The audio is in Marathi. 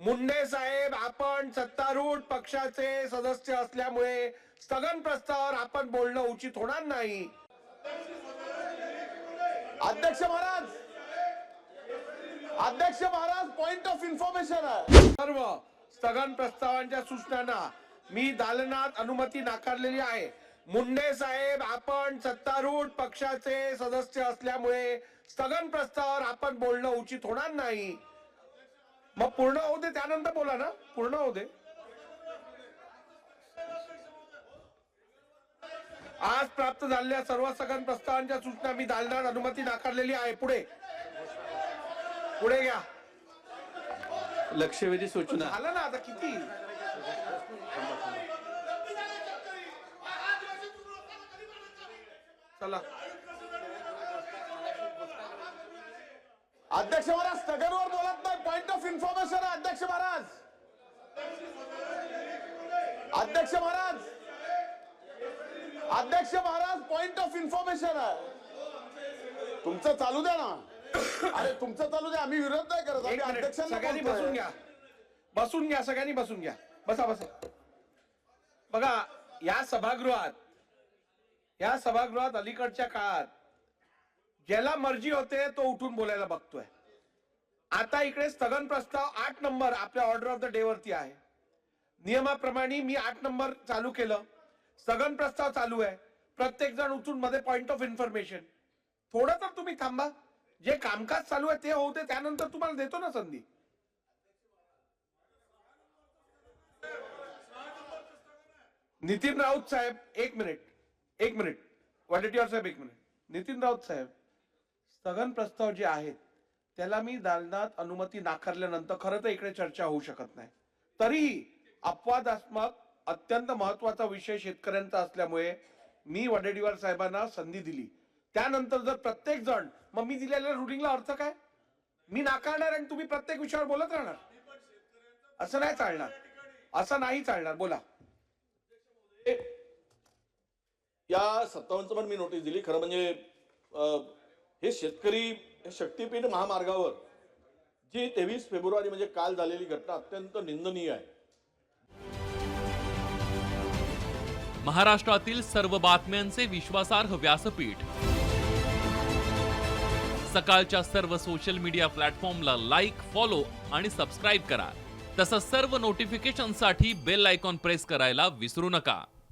मुंडे साहेब, आपण सत्तारूढ पक्षाचे सदस्य असल्यामुळे स्थगन प्रस्तावावर आपण बोलणं उचित होणार नाही. अध्यक्ष महाराज पॉइंट ऑफ इन्फॉर्मेशन आहे. सर्व स्थगन प्रस्तावांच्या सूचनांना मी दालनात अनुमती नाकारलेली आहे. मुंडे साहेब, आपण सत्तारूढ पक्षाचे सदस्य असल्यामुळे स्थगन प्रस्तावावर आपण बोलणं उचित होणार नाही. मग पूर्ण होऊ दे, त्यानंतर बोला ना. पूर्ण होऊ दे. आज प्राप्त झालेल्या सर्व स्थगन प्रस्तावांच्या सूचना मी दालनात अनुमती नाकारलेली आहे. पुढे घ्या. लक्षवेधी सूचना झालं ना आता किती. चला अध्यक्ष महाराज स्थगनवर बोलत नाही, पॉइंट ऑफ इन्फॉर्मेशन आहे. अध्यक्ष महाराज पॉइंट ऑफ इन्फॉर्मेशन आहे. तुमचं चालू द्या ना. अरे तुमचं चालू द्या, आम्ही विरोध नाही करत. आम्ही अध्यक्षांना सगळ्यांनी बोलतोय. बसून घ्या. सगळ्यांनी बसून घ्या. बसा. बघा, या सभागृहात अलीकडच्या काळात ज्याला मर्जी होते तो उठून बोलायला बघतोय. आता इकडे स्थगन प्रस्ताव 8 नंबर आपल्या ऑर्डर ऑफ द डे वरती आहे. नियमाप्रमाणे मी 8 नंबर चालू केलं. स्थगन प्रस्ताव चालू आहे. प्रत्येक जण उठून मध्ये पॉइंट ऑफ इन्फॉर्मेशन. थोडं तर तुम्ही थांबा. जे कामकाज चालू आहे ते होऊ दे, त्यानंतर तुम्हाला देतो ना संधी. नितीन राऊत साहेब, एक मिनिट. वडेट्टीवार साहेब, एक मिनिट. नितीन राऊत साहेब, स्थगन प्रस्ताव जे आहेत त्याला मी दालनात अनुमती नाकारल्यानंतर खरं तर इकडे चर्चा होऊ शकत नाही. तरीही अपवादात्मक अत्यंत महत्वाचा विषय शेतकऱ्यांचा असल्यामुळे मी वडेट्टीवार साहेबांना संधी दिली. त्यानंतर जर प्रत्येक जण, मग मी दिलेल्या रुलिंगला अर्थ काय? मी नाकारणार आणि तुम्ही प्रत्येक विषयावर बोलत राहणार. असं नाही चालणार. बोला. या 57 पण मी नोटीस दिली. खरं म्हणजे हे शेतकरी शक्तीपीठ महामार्गावर जी 23 फेब्रुवारी म्हणजे काल झालेली घटना अत्यंत निंदनीय आहे. महाराष्ट्रातील सर्व बातम्यांचे विश्वासार्ह व्यासपीठ. सकाळच्या सर्व सोशल मीडिया प्लॅटफॉर्मला लाईक, फॉलो आणि सबस्क्राईब करा. तसंच सर्व नोटिफिकेशनसाठी बेल आयकॉन प्रेस करायला विसरू नका.